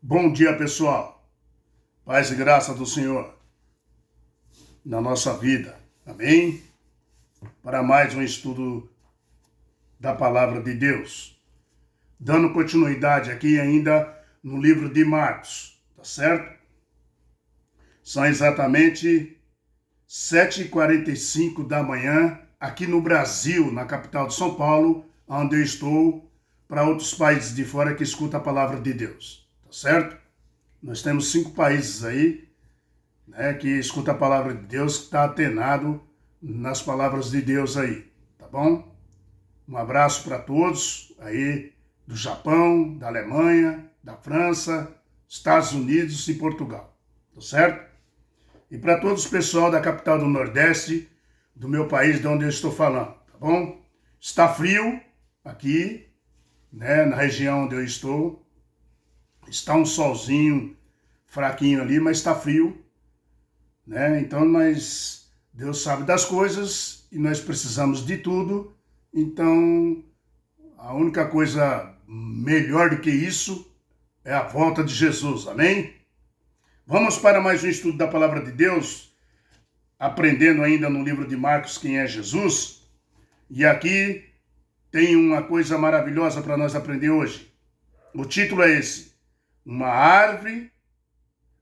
Bom dia, pessoal. Paz e graça do Senhor na nossa vida. Amém? Para mais um estudo da Palavra de Deus. Dando continuidade aqui ainda no livro de Marcos, tá certo? São exatamente 7h45 da manhã, aqui no Brasil, na capital de São Paulo, onde eu estou, para outros países de fora que escutam a Palavra de Deus. Tá certo? Nós temos 5 países aí, né, que escuta a palavra de Deus, que está atenado nas palavras de Deus aí, tá bom? Um abraço para todos aí do Japão, da Alemanha, da França, Estados Unidos e Portugal, tá certo? E para todos o pessoal da capital do Nordeste, do meu país, de onde eu estou falando, tá bom? Está frio aqui, né, na região onde eu estou. Está um solzinho fraquinho ali, mas está frio, né? Então, Deus sabe das coisas e nós precisamos de tudo. Então, a única coisa melhor do que isso é a volta de Jesus, amém? Vamos para mais um estudo da Palavra de Deus, aprendendo ainda no livro de Marcos quem é Jesus. E aqui tem uma coisa maravilhosa para nós aprender hoje. O título é esse: uma árvore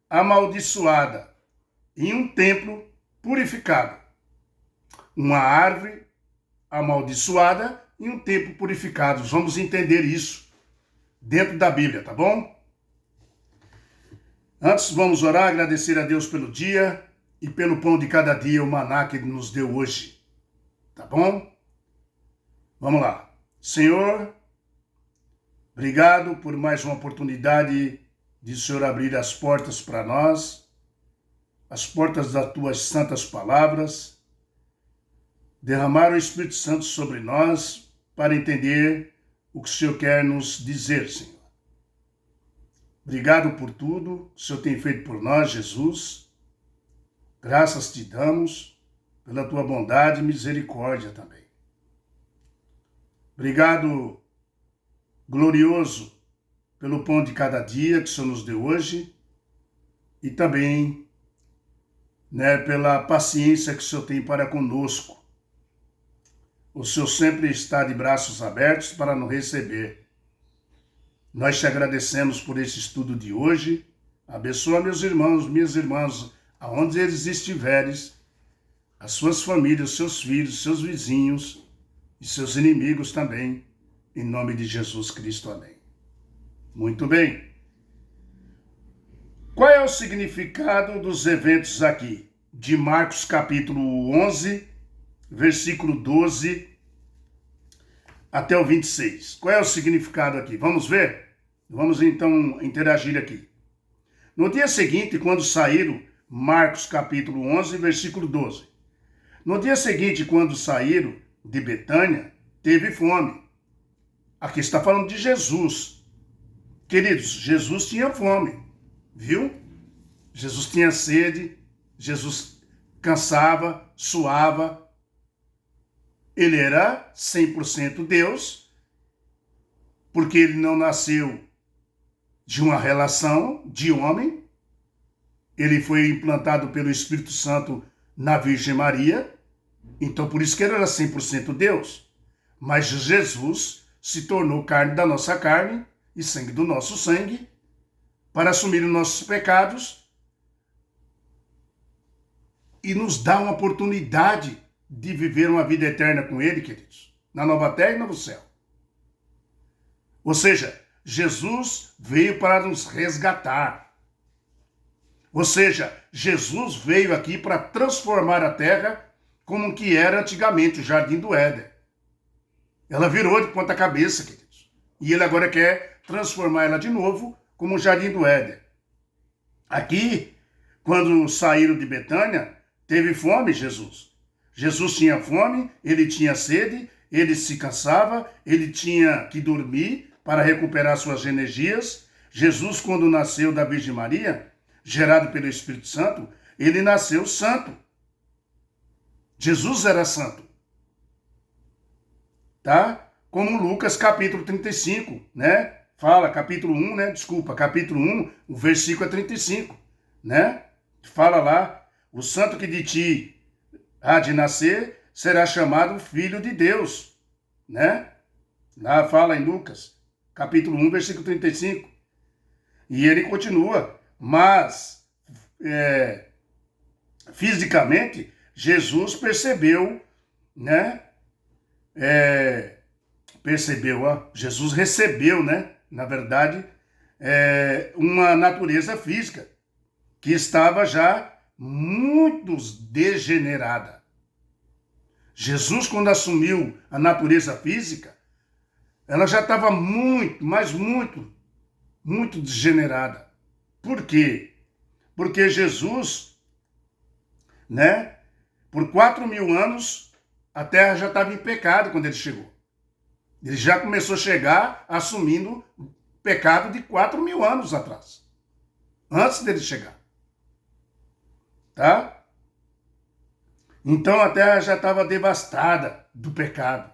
amaldiçoada em um templo purificado. Uma árvore amaldiçoada em um templo purificado. Vamos entender isso dentro da Bíblia, tá bom? Antes, vamos orar, agradecer a Deus pelo dia e pelo pão de cada dia, o maná que Ele nos deu hoje. Tá bom? Vamos lá. Senhor, obrigado por mais uma oportunidade de o Senhor abrir as portas para nós, as portas das tuas santas palavras, derramar o Espírito Santo sobre nós para entender o que o Senhor quer nos dizer, Senhor. Obrigado por tudo que o Senhor tem feito por nós, Jesus. Graças te damos pela tua bondade e misericórdia também. Obrigado, glorioso, pelo pão de cada dia que o Senhor nos deu hoje e também, né, pela paciência que o Senhor tem para conosco. O Senhor sempre está de braços abertos para nos receber. Nós te agradecemos por esse estudo de hoje. Abençoa meus irmãos, minhas irmãs, aonde eles estiverem, as suas famílias, seus filhos, seus vizinhos e seus inimigos também, em nome de Jesus Cristo. Amém. Muito bem. Qual é o significado dos eventos aqui? De Marcos capítulo 11, versículo 12 até o 26. Qual é o significado aqui? Vamos ver? Vamos então interagir aqui. No dia seguinte, quando saíram, Marcos capítulo 11, versículo 12. No dia seguinte, quando saíram de Betânia, teve fome. Aqui está falando de Jesus. Queridos, Jesus tinha fome, viu? Jesus tinha sede, Jesus cansava, suava. Ele era 100% Deus, porque ele não nasceu de uma relação de homem. Ele foi implantado pelo Espírito Santo na Virgem Maria, então por isso que ele era 100% Deus. Mas Jesus se tornou carne da nossa carne e sangue do nosso sangue, para assumir os nossos pecados e nos dar uma oportunidade de viver uma vida eterna com Ele, queridos, na nova terra e no novo céu. Ou seja, Jesus veio para nos resgatar. Ou seja, Jesus veio aqui para transformar a terra como que era antigamente o Jardim do Éden. Ela virou de ponta cabeça, queridos. E Ele agora quer transformar ela de novo como o Jardim do Éden. Aqui, quando saíram de Betânia, teve fome Jesus. Jesus tinha fome, ele tinha sede, ele se cansava, ele tinha que dormir para recuperar suas energias. Jesus, quando nasceu da Virgem Maria, gerado pelo Espírito Santo, ele nasceu santo. Jesus era santo. Tá? Como Lucas capítulo 35, né? Fala, capítulo 1, né? Desculpa, capítulo 1, o versículo é 35, né? Fala lá, o santo que de ti há de nascer será chamado Filho de Deus, né? Lá fala em Lucas, capítulo 1, versículo 35. E ele continua, mas fisicamente, Jesus percebeu, né? Jesus recebeu, né? Na verdade, uma natureza física que estava já muito degenerada. Jesus, quando assumiu a natureza física, ela já estava muito, mas muito, muito degenerada. Por quê? Porque Jesus, né? Por 4.000 anos, a terra já estava em pecado quando ele chegou. Ele já começou a chegar assumindo pecado de 4.000 anos atrás. Antes dele chegar. Tá? Então a terra já estava devastada do pecado.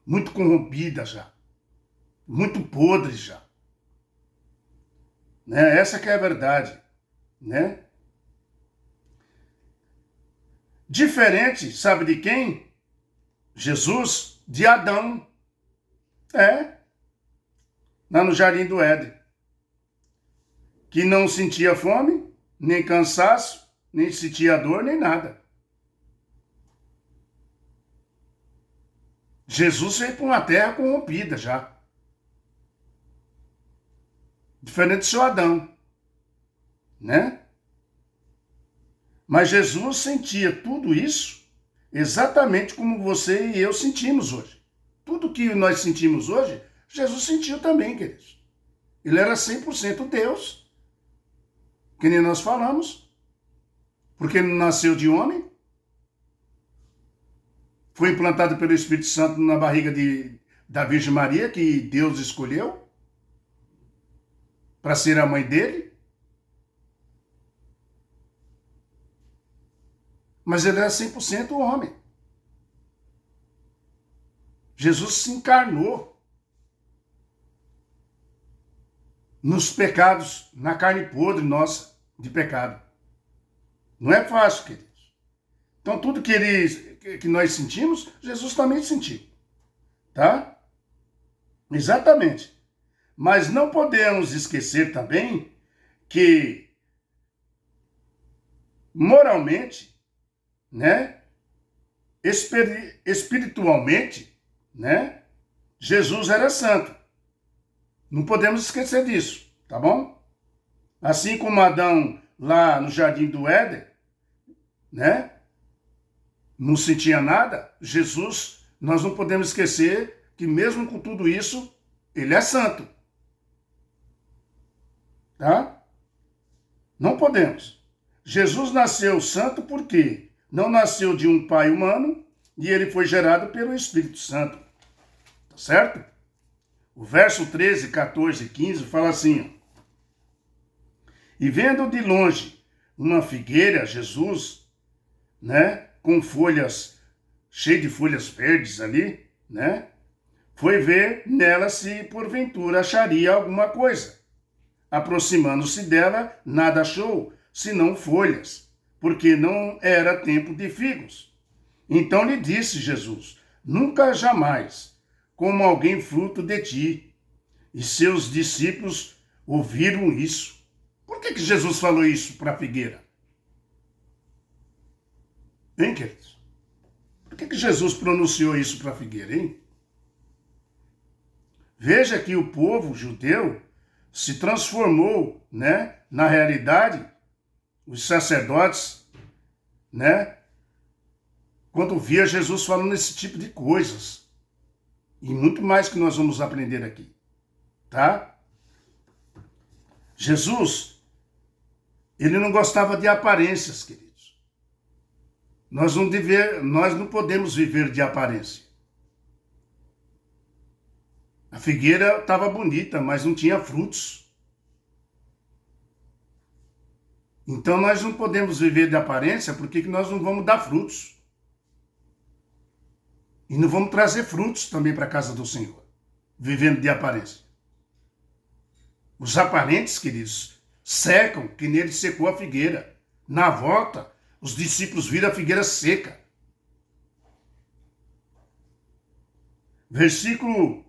Muito corrompida já. Muito podre já. Né? Essa que é a verdade. Né? Diferente, sabe de quem? Jesus, de Adão. Lá no Jardim do Éden. Que não sentia fome, nem cansaço, nem sentia dor, nem nada. Jesus veio para uma terra corrompida já. Diferente do seu Adão. Né? Mas Jesus sentia tudo isso exatamente como você e eu sentimos hoje. Tudo que nós sentimos hoje, Jesus sentiu também, queridos. Ele era 100% Deus, que nem nós falamos, porque ele não nasceu de homem, foi implantado pelo Espírito Santo na barriga da Virgem Maria, que Deus escolheu para ser a mãe dele. Mas ele era 100% homem. Jesus se encarnou nos pecados, na carne podre nossa de pecado. Não é fácil, queridos. Então tudo que nós sentimos, Jesus também sentiu. Tá? Exatamente. Mas não podemos esquecer também que moralmente, né, espiritualmente, né, Jesus era santo. Não podemos esquecer disso, tá bom? Assim como Adão lá no Jardim do Éden, né, não sentia nada, Jesus, nós não podemos esquecer que mesmo com tudo isso, ele é santo. Tá? Não podemos. Jesus nasceu santo por quê? Não nasceu de um pai humano e ele foi gerado pelo Espírito Santo. Tá certo? O verso 13, 14 e 15 fala assim: ó, e vendo de longe uma figueira, Jesus, né, com folhas, cheio de folhas verdes ali, né, foi ver nela se porventura acharia alguma coisa. Aproximando-se dela, nada achou, senão folhas, porque não era tempo de figos. Então lhe disse Jesus: nunca jamais como alguém fruto de ti. E seus discípulos ouviram isso. Por que Jesus falou isso para a figueira? Hein, queridos? Por que Jesus pronunciou isso para a figueira, hein? Veja que o povo judeu se transformou, né, na realidade, os sacerdotes, né, quando via Jesus falando esse tipo de coisas. E muito mais que nós vamos aprender aqui, tá? Jesus, ele não gostava de aparências, queridos. Nós não podemos viver de aparência. A figueira estava bonita, mas não tinha frutos. Então nós não podemos viver de aparência porque nós não vamos dar frutos. E não vamos trazer frutos também para a casa do Senhor. vivendo de aparência. Os aparentes, queridos, secam, que nele secou a figueira. Na volta, os discípulos viram a figueira seca. Versículo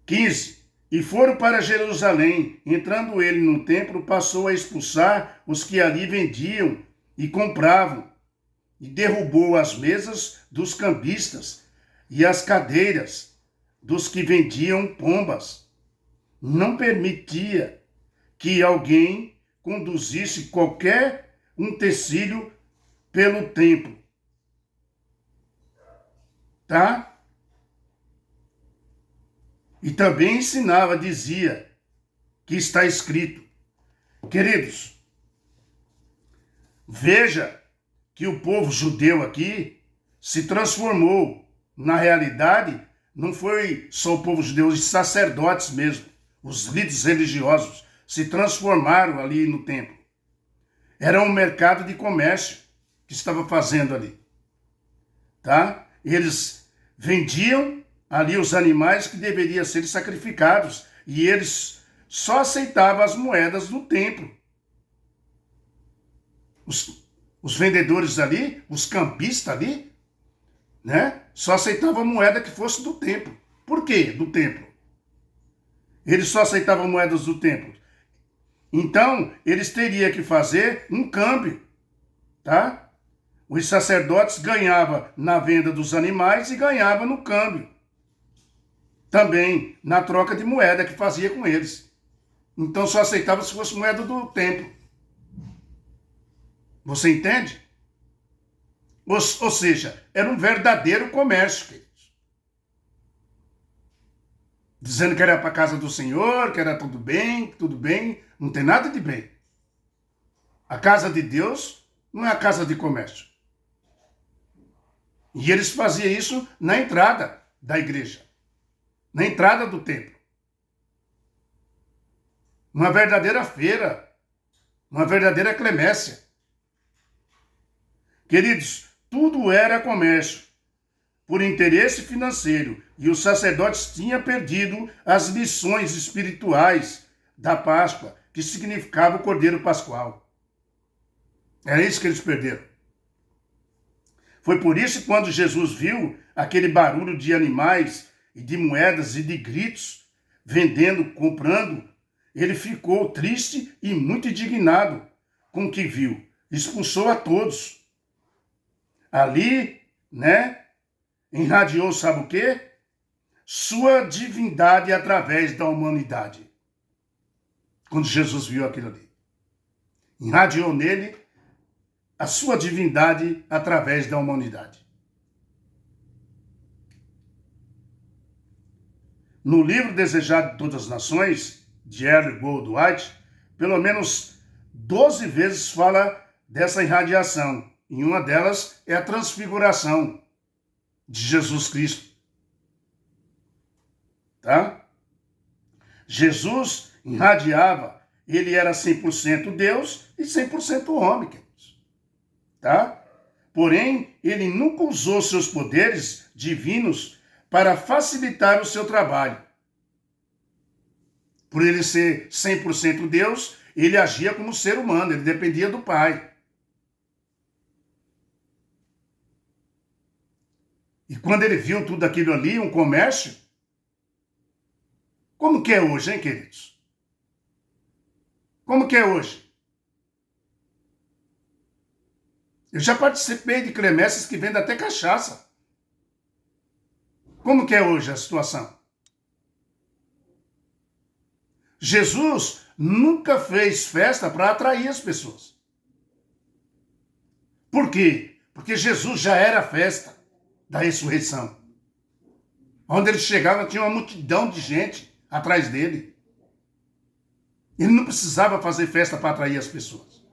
15. E foram para Jerusalém. Entrando ele no templo, passou a expulsar os que ali vendiam e compravam, e derrubou as mesas dos cambistas e as cadeiras dos que vendiam pombas. Não permitia que alguém conduzisse qualquer utensílio pelo templo. Tá? E também ensinava, dizia, que está escrito. Queridos, veja que o povo judeu aqui se transformou. Na realidade, não foi só o povo judeu, os sacerdotes mesmo, os líderes religiosos, se transformaram ali no templo. Era um mercado de comércio que estava fazendo ali. Tá? Eles vendiam ali os animais que deveriam ser sacrificados e eles só aceitavam as moedas do templo. Os vendedores ali, os campistas ali, né, só aceitavam moeda que fosse do templo. Por quê do templo? Eles só aceitavam moedas do templo. Então, eles teriam que fazer um câmbio, tá? Os sacerdotes ganhavam na venda dos animais e ganhavam no câmbio. Também na troca de moeda que fazia com eles. Então só aceitava se fosse moeda do templo. Você entende? Ou seja, era um verdadeiro comércio, queridos. Dizendo que era para a casa do Senhor, que era tudo bem. Não tem nada de bem. A casa de Deus não é a casa de comércio. E eles faziam isso na entrada da igreja. Na entrada do templo. Uma verdadeira feira. Uma verdadeira clemência. Queridos, tudo era comércio, por interesse financeiro, e os sacerdotes tinham perdido as lições espirituais da Páscoa, que significava o Cordeiro Pascual. Era isso que eles perderam. Foi por isso que quando Jesus viu aquele barulho de animais e de moedas e de gritos, vendendo, comprando, ele ficou triste e muito indignado com o que viu. Expulsou a todos. Ali, né, irradiou, sabe o quê? Sua divindade através da humanidade. Quando Jesus viu aquilo ali. Irradiou nele a sua divindade através da humanidade. No livro Desejado de Todas as Nações, de L. Goldwhite, pelo menos 12 vezes fala dessa irradiação. E uma delas é a transfiguração de Jesus Cristo. Tá? Jesus irradiava, ele era 100% Deus e 100% homem, queridos. Tá? Porém, ele nunca usou seus poderes divinos para facilitar o seu trabalho. Por ele ser 100% Deus, ele agia como ser humano, ele dependia do Pai. E quando ele viu tudo aquilo ali, um comércio, como que é hoje, hein, queridos? Como que é hoje? Eu já participei de quermesses que vendem até cachaça. Como que é hoje a situação? Jesus nunca fez festa para atrair as pessoas. Por quê? Porque Jesus já era a festa da ressurreição. Onde ele chegava, tinha uma multidão de gente atrás dele. Ele não precisava fazer festa para atrair as pessoas.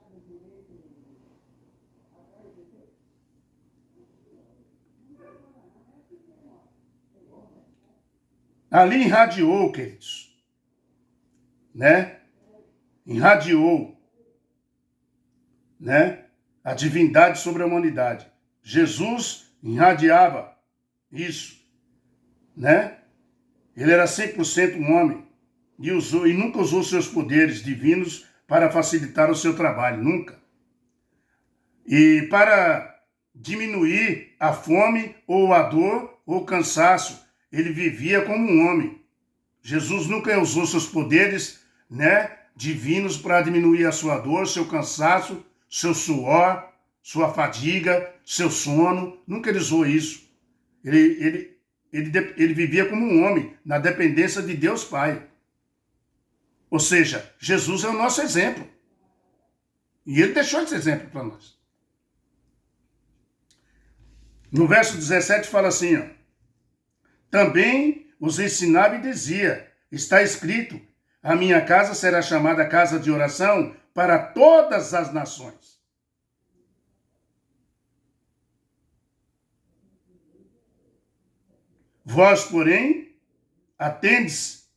Ali irradiou, queridos. Né? Irradiou, né, a divindade sobre a humanidade. Jesus irradiava isso. né? Ele era 100% um homem e nunca usou seus poderes divinos para facilitar o seu trabalho, nunca. E para diminuir a fome ou a dor ou o cansaço, ele vivia como um homem. Jesus nunca usou seus poderes, né, divinos para diminuir a sua dor, seu cansaço, seu suor, sua fadiga, seu sono. Nunca ele usou isso. Ele vivia como um homem, na dependência de Deus Pai. Ou seja, Jesus é o nosso exemplo. E ele deixou esse exemplo para nós. No verso 17 fala assim, ó, também os ensinava e dizia, está escrito, a minha casa será chamada casa de oração para todas as nações. Vós, porém, a tendes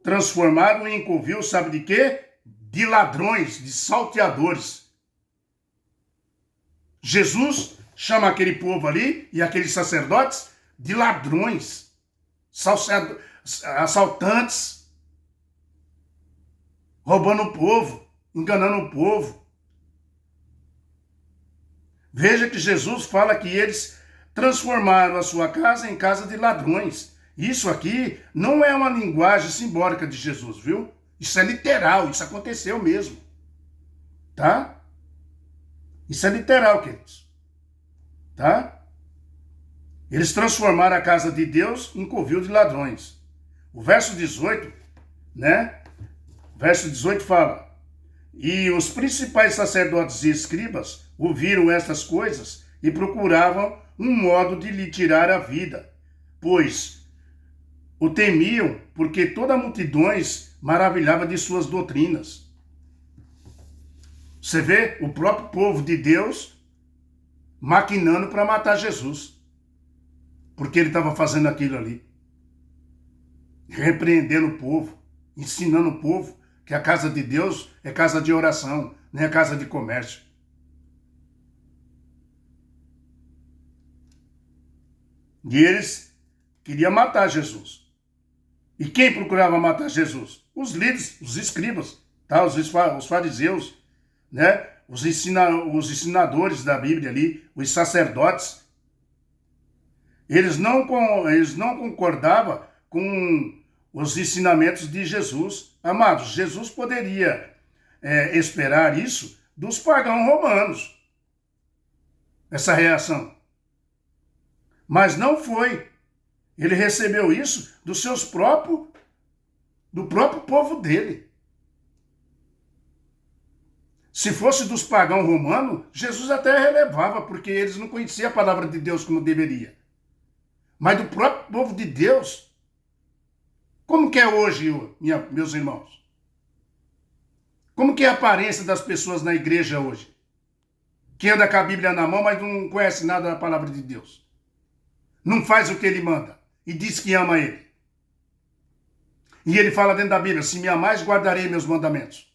transformado em covil, sabe de quê? De ladrões, de salteadores. Jesus chama aquele povo ali e aqueles sacerdotes de ladrões, assaltantes, roubando o povo, enganando o povo. Veja que Jesus fala que eles transformaram a sua casa em casa de ladrões. Isso aqui não é uma linguagem simbólica de Jesus, viu? Isso é literal, isso aconteceu mesmo. Tá? Isso é literal, queridos. Tá? Eles transformaram a casa de Deus em covil de ladrões. O verso 18, né? O verso 18 fala, e os principais sacerdotes e escribas ouviram estas coisas e procuravam um modo de lhe tirar a vida, pois o temiam, porque toda a multidões maravilhava de suas doutrinas. Você vê o próprio povo de Deus maquinando para matar Jesus, porque ele estava fazendo aquilo ali, repreendendo o povo, ensinando o povo que a casa de Deus é casa de oração, não é casa de comércio. E eles queriam matar Jesus. E quem procurava matar Jesus? Os líderes, os escribas, tá? Os fariseus, né? Os ensinadores da Bíblia ali, os sacerdotes. Eles não concordavam com os ensinamentos de Jesus. Amados, Jesus poderia esperar isso dos pagãos romanos, essa reação. Mas não foi. Ele recebeu isso do próprio povo dele. Se fosse dos pagãos romanos, Jesus até relevava, porque eles não conheciam a palavra de Deus como deveria. Mas do próprio povo de Deus, como que é hoje, meus irmãos? Como que é a aparência das pessoas na igreja hoje? Que anda com a Bíblia na mão, mas não conhece nada da palavra de Deus. Não faz o que ele manda e diz que ama ele. E ele fala dentro da Bíblia, se me amais, guardarei meus mandamentos.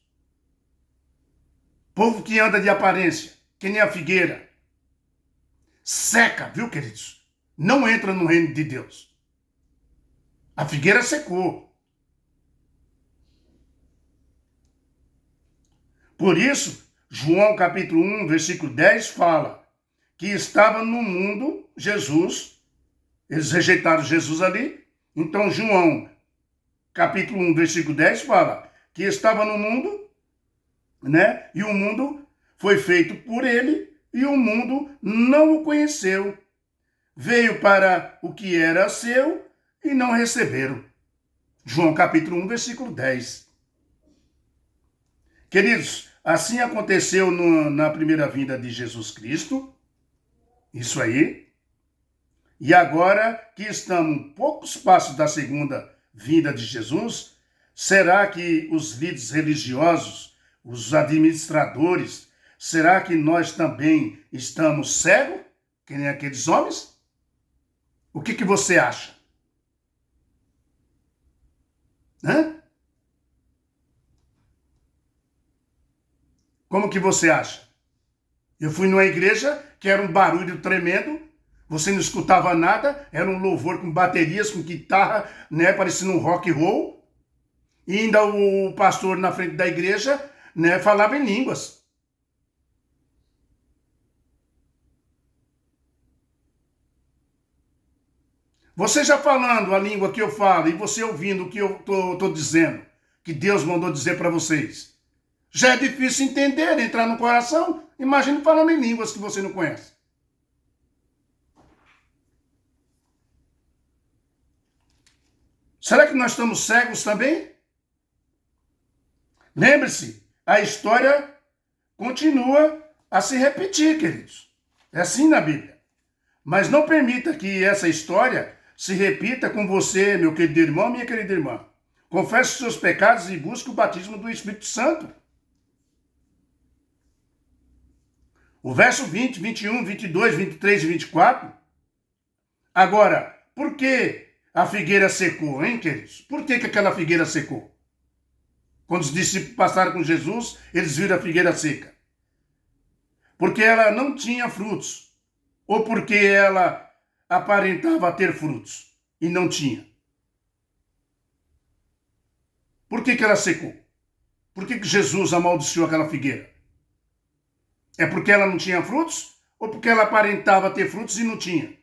Povo que anda de aparência, que nem a figueira, seca, viu, queridos? Não entra no reino de Deus. A figueira secou. Por isso, João capítulo 1, versículo 10 fala que estava no mundo Jesus. Eles rejeitaram Jesus ali. Então, João, capítulo 1, versículo 10, fala que estava no mundo, né? E o mundo foi feito por ele, e o mundo não o conheceu. Veio para o que era seu, e não receberam. João, capítulo 1, versículo 10. Queridos, assim aconteceu na primeira vinda de Jesus Cristo. Isso aí. E agora que estamos poucos passos da segunda vinda de Jesus, será que os líderes religiosos, os administradores, será que nós também estamos cegos, que nem aqueles homens? O que você acha? Hã? Como que você acha? Eu fui numa igreja que era um barulho tremendo, Você não escutava nada, era um louvor com baterias, com guitarra, né, parecendo um rock and roll. E ainda o pastor na frente da igreja, né, falava em línguas. Você já falando a língua que eu falo e você ouvindo o que eu tô dizendo, que Deus mandou dizer para vocês, já é difícil entender, entrar no coração. Imagine falando em línguas que você não conhece. Será que nós estamos cegos também? Lembre-se, a história continua a se repetir, queridos. É assim na Bíblia. Mas não permita que essa história se repita com você, meu querido irmão, minha querida irmã. Confesse os seus pecados e busque o batismo do Espírito Santo. O verso 20, 21, 22, 23 e 24. Agora, por que a figueira secou, hein, queridos? Por que aquela figueira secou? Quando os discípulos passaram com Jesus, eles viram a figueira seca. Porque ela não tinha frutos. Ou porque ela aparentava ter frutos e não tinha. Por que ela secou? Por que Jesus amaldiçoou aquela figueira? É porque ela não tinha frutos? Ou porque ela aparentava ter frutos e não tinha?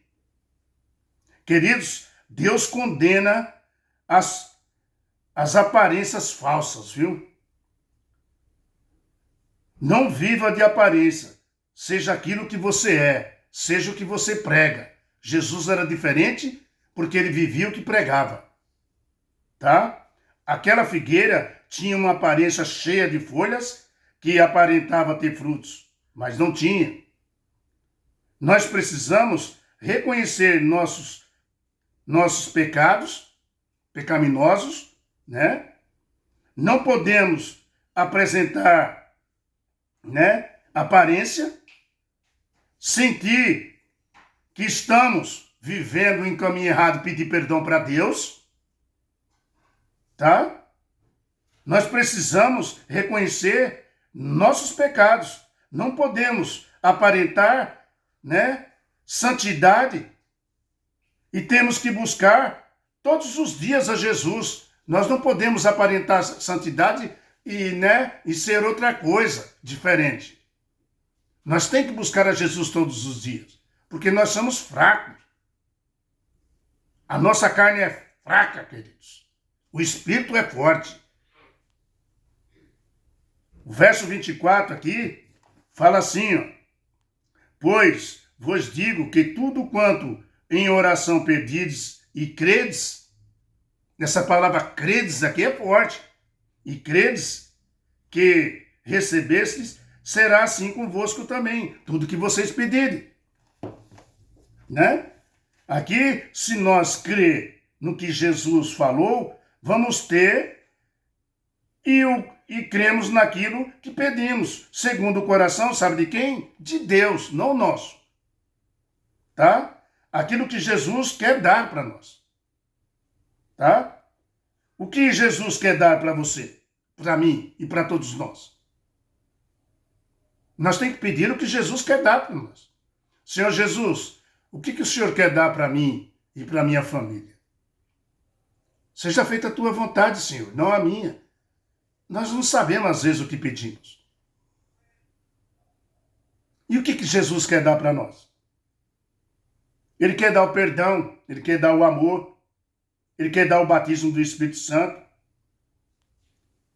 Queridos, Deus condena as aparências falsas, viu? Não viva de aparência. Seja aquilo que você é. Seja o que você prega. Jesus era diferente porque ele vivia o que pregava. Tá? Aquela figueira tinha uma aparência cheia de folhas que aparentava ter frutos, mas não tinha. Nós precisamos reconhecer nossos pecados, pecaminosos, né? Não podemos apresentar, né, aparência, sentir que estamos vivendo em caminho errado, pedir perdão para Deus, tá? Nós precisamos reconhecer nossos pecados. Não podemos aparentar, né, santidade e temos que buscar todos os dias a Jesus. Nós não podemos aparentar santidade e ser outra coisa diferente. Nós temos que buscar a Jesus todos os dias, porque nós somos fracos. A nossa carne é fraca, queridos. O espírito é forte. O verso 24 aqui fala assim, ó: pois vos digo que tudo quanto em oração pedides e credes, essa palavra credes aqui é forte, e credes que recebestes, será assim convosco também, tudo que vocês pedirem. Né? Aqui, se nós crer no que Jesus falou, vamos ter e cremos naquilo que pedimos, segundo o coração, sabe de quem? De Deus, não nosso. Tá? Aquilo que Jesus quer dar para nós. Tá? O que Jesus quer dar para você, para mim e para todos nós? Nós temos que pedir o que Jesus quer dar para nós. Senhor Jesus, o que o Senhor quer dar para mim e para minha família? Seja feita a tua vontade, Senhor, não a minha. Nós não sabemos às vezes o que pedimos. E o que Jesus quer dar para nós? Ele quer dar o perdão, ele quer dar o amor, ele quer dar o batismo do Espírito Santo,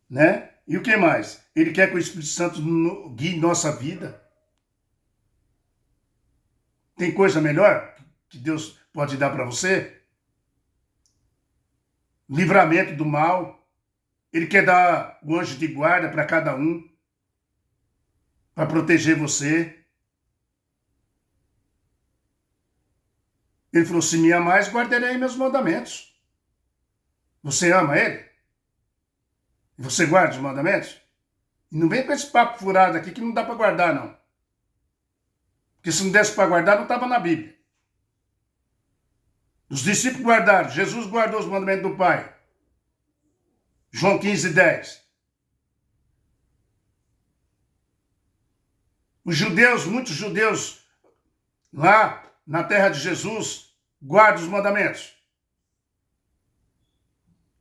né? E o que mais? Ele quer que o Espírito Santo guie nossa vida. Tem coisa melhor que Deus pode dar para você? Livramento do mal. Ele quer dar o anjo de guarda para cada um, para proteger você. Ele falou, se me amais, guardarei meus mandamentos. Você ama ele? E você guarda os mandamentos? E não vem com esse papo furado aqui que não dá para guardar, não. Porque se não desse para guardar, não estava na Bíblia. Os discípulos guardaram, Jesus guardou os mandamentos do Pai. João 15, 10. Os judeus, muitos judeus lá na terra de Jesus, guarda os mandamentos.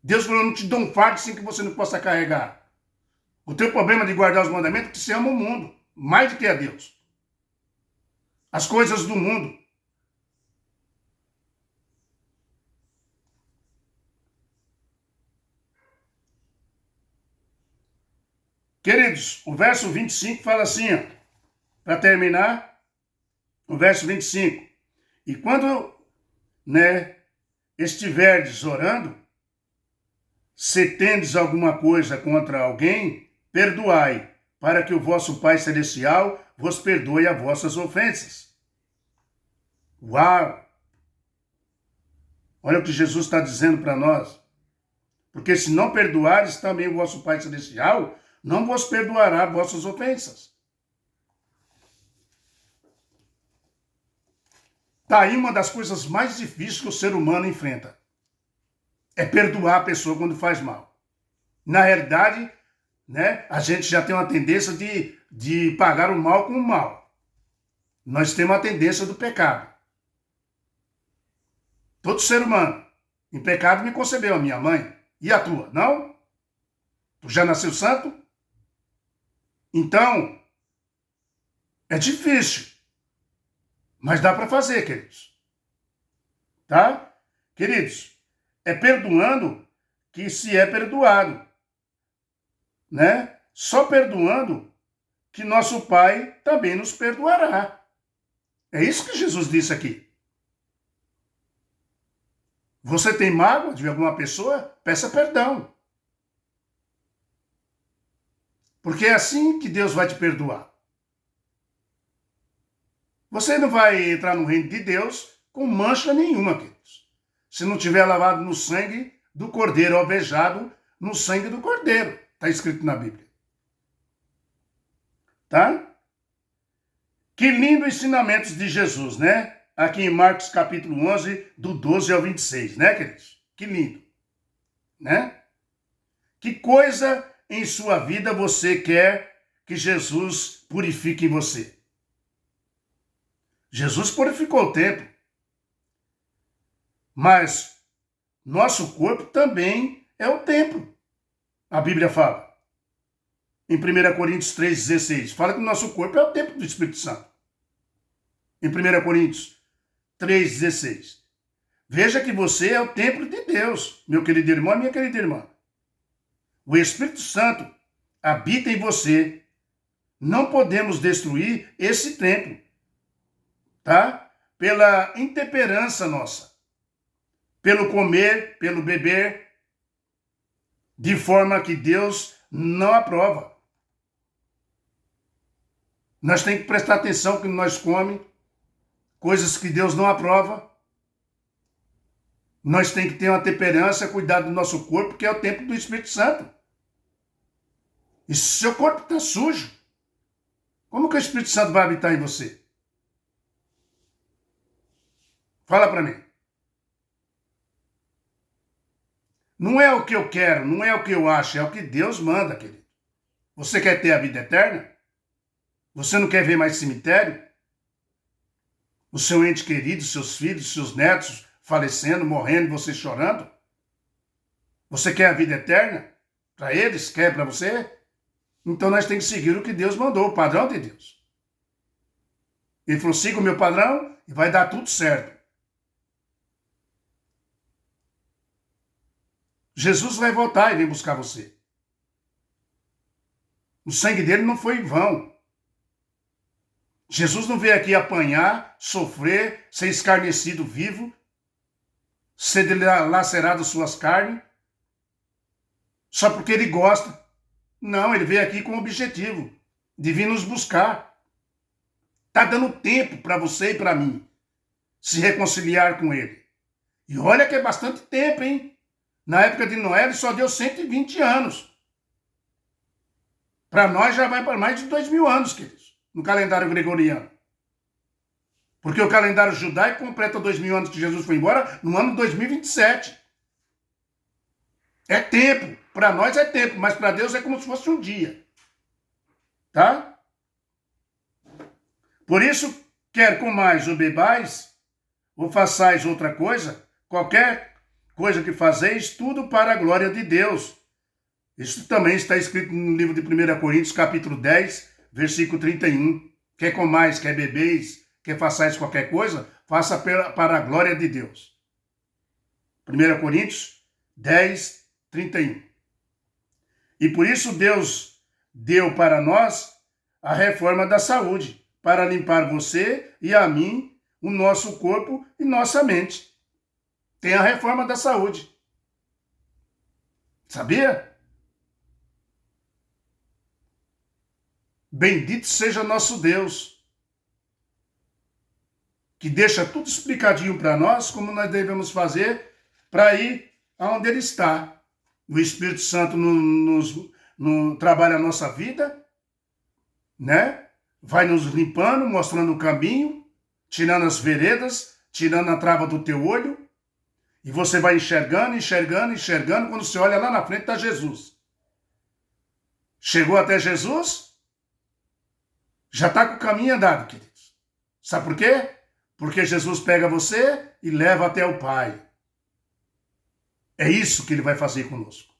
Deus falou, eu não te dou um fardo sem que você não possa carregar. O teu problema de guardar os mandamentos é que você ama o mundo, mais do que a Deus. As coisas do mundo. Queridos, o verso 25 fala assim, para terminar, o verso 25. E quando, estiverdes orando, se tendes alguma coisa contra alguém, perdoai, para que o vosso Pai Celestial vos perdoe as vossas ofensas. Uau! Olha o que Jesus está dizendo para nós. Porque se não perdoares, também o vosso Pai Celestial não vos perdoará vossas ofensas. Está aí uma das coisas mais difíceis que o ser humano enfrenta. É perdoar a pessoa quando faz mal. Na realidade, a gente já tem uma tendência de pagar o mal com o mal. Nós temos a tendência do pecado. Todo ser humano em pecado me concebeu, a minha mãe. E a tua, não? Tu já nasceu santo? Então, é difícil. Mas dá para fazer, queridos. Tá? Queridos, é perdoando que se é perdoado. Só perdoando que nosso Pai também nos perdoará. É isso que Jesus disse aqui. Você tem mágoa de alguma pessoa? Peça perdão. Porque é assim que Deus vai te perdoar. Você não vai entrar no reino de Deus com mancha nenhuma, queridos. Se não tiver lavado no sangue do Cordeiro, alvejado no sangue do Cordeiro. Está escrito na Bíblia. Tá? Que lindo ensinamentos de Jesus, Aqui em Marcos capítulo 11, do 12 ao 26, queridos? Que lindo. Que coisa em sua vida você quer que Jesus purifique em você? Jesus purificou o templo. Mas nosso corpo também é o templo. A Bíblia fala. Em 1 Coríntios 3,16. Fala que o nosso corpo é o templo do Espírito Santo. Em 1 Coríntios 3,16. Veja que você é o templo de Deus, meu querido irmão e minha querida irmã. O Espírito Santo habita em você. Não podemos destruir esse templo, tá? Pela intemperança nossa. Pelo comer, pelo beber, de forma que Deus não aprova. Nós temos que prestar atenção que nós comemos, coisas que Deus não aprova. Nós temos que ter uma temperança, cuidar do nosso corpo, que é o templo do Espírito Santo. E se seu corpo está sujo, como que o Espírito Santo vai habitar em você? Fala para mim. Não é o que eu quero, não é o que eu acho, é o que Deus manda, querido. Você quer ter a vida eterna? Você não quer ver mais cemitério? O seu ente querido, seus filhos, seus netos falecendo, morrendo, você chorando? Você quer a vida eterna? Para eles? Quer para você? Então nós temos que seguir o que Deus mandou, o padrão de Deus. Ele falou, siga o meu padrão e vai dar tudo certo. Jesus vai voltar e vem buscar você. O sangue dele não foi em vão. Jesus não veio aqui apanhar, sofrer, ser escarnecido vivo, ser lacerado suas carnes, só porque ele gosta. Não, ele veio aqui com o objetivo de vir nos buscar. Está dando tempo para você e para mim se reconciliar com ele. E olha que é bastante tempo, hein? Na época de Noé, ele só deu 120 anos. Para nós já vai para mais de 2000 anos, queridos, no calendário gregoriano. Porque o calendário judaico completa 2000 anos que Jesus foi embora no ano 2027. É tempo. Para nós é tempo, mas para Deus é como se fosse um dia. Tá? Por isso, quer comais ou bebais, ou façais outra coisa, qualquer coisa que fazeis, tudo para a glória de Deus. Isso também está escrito no livro de 1 Coríntios, capítulo 10, versículo 31. Quer comais, quer bebeis, quer façais qualquer coisa, faça para a glória de Deus. 1 Coríntios 10, 31. E por isso Deus deu para nós a reforma da saúde, para limpar você e a mim, o nosso corpo e nossa mente. Tem a reforma da saúde. Sabia? Bendito seja nosso Deus, que deixa tudo explicadinho para nós, como nós devemos fazer para ir aonde Ele está. O Espírito Santo trabalha a nossa vida, né? Vai nos limpando, mostrando o caminho, tirando as veredas, tirando a trava do teu olho, e você vai enxergando, enxergando, enxergando, quando você olha lá na frente está Jesus. Chegou até Jesus? Já está com o caminho andado, queridos. Sabe por quê? Porque Jesus pega você e leva até o Pai. É isso que Ele vai fazer conosco.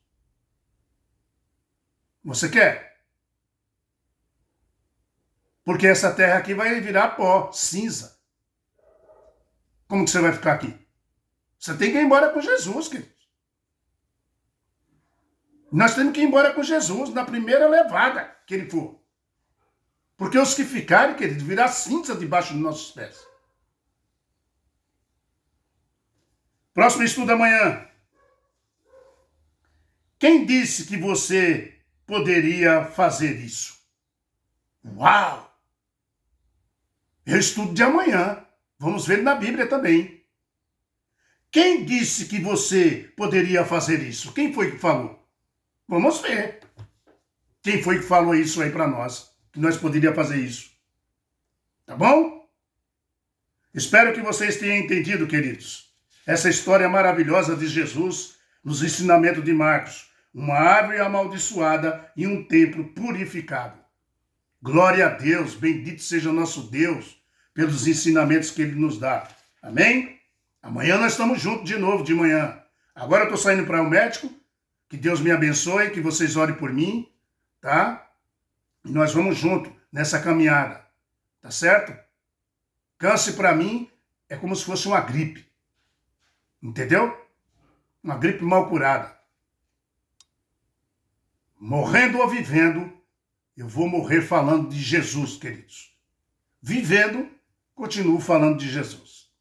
Você quer? Porque essa terra aqui vai virar pó, cinza. Como que você vai ficar aqui? Você tem que ir embora com Jesus, queridos. Nós temos que ir embora com Jesus na primeira levada que Ele for. Porque os que ficarem, queridos, virá cinza debaixo dos nossos pés. Próximo estudo amanhã. Quem disse que você poderia fazer isso? Uau! Eu estudo de amanhã. Vamos ver na Bíblia também. Quem disse que você poderia fazer isso? Quem foi que falou? Vamos ver. Quem foi que falou isso aí para nós? Que nós poderíamos fazer isso. Tá bom? Espero que vocês tenham entendido, queridos. Essa história maravilhosa de Jesus nos ensinamentos de Marcos. Uma árvore amaldiçoada e um templo purificado. Glória a Deus, bendito seja nosso Deus pelos ensinamentos que Ele nos dá. Amém? Amanhã nós estamos juntos de novo, de manhã. Agora eu estou saindo para o médico. Que Deus me abençoe, que vocês orem por mim, tá? E nós vamos junto nessa caminhada, tá certo? Câncer para mim é como se fosse uma gripe, entendeu? Uma gripe mal curada. Morrendo ou vivendo, eu vou morrer falando de Jesus, queridos. Vivendo, continuo falando de Jesus.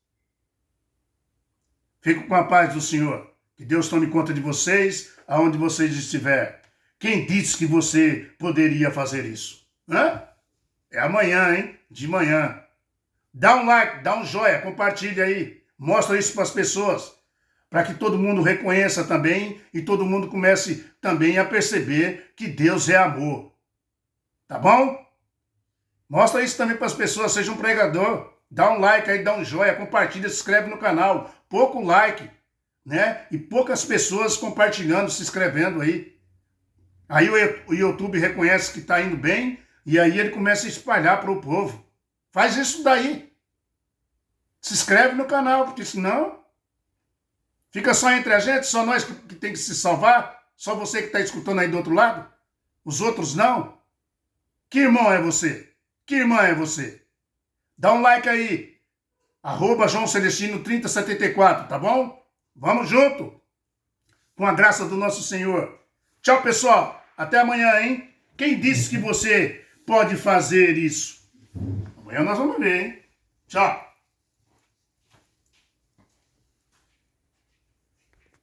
Fico com a paz do Senhor. Que Deus tome conta de vocês, aonde vocês estiverem. Quem disse que você poderia fazer isso? Hã? É amanhã, hein? De manhã. Dá um like, dá um joinha, compartilha aí. Mostra isso para as pessoas. Para que todo mundo reconheça também e todo mundo comece também a perceber que Deus é amor. Tá bom? Mostra isso também para as pessoas, seja um pregador. Dá um like aí, dá um joinha, compartilha, se inscreve no canal. Pouco like, né? E poucas pessoas compartilhando, se inscrevendo aí. Aí o YouTube reconhece que está indo bem e aí ele começa a espalhar para o povo. Faz isso daí. Se inscreve no canal, porque senão fica só entre a gente, só nós que tem que se salvar, só você que está escutando aí do outro lado, os outros não. Que irmão é você? Que irmã é você? Dá um like aí, @João Celestino 3074, tá bom? Vamos junto, com a graça do nosso Senhor. Tchau, pessoal. Até amanhã, hein? Quem disse que você pode fazer isso? Amanhã nós vamos ver, hein? Tchau.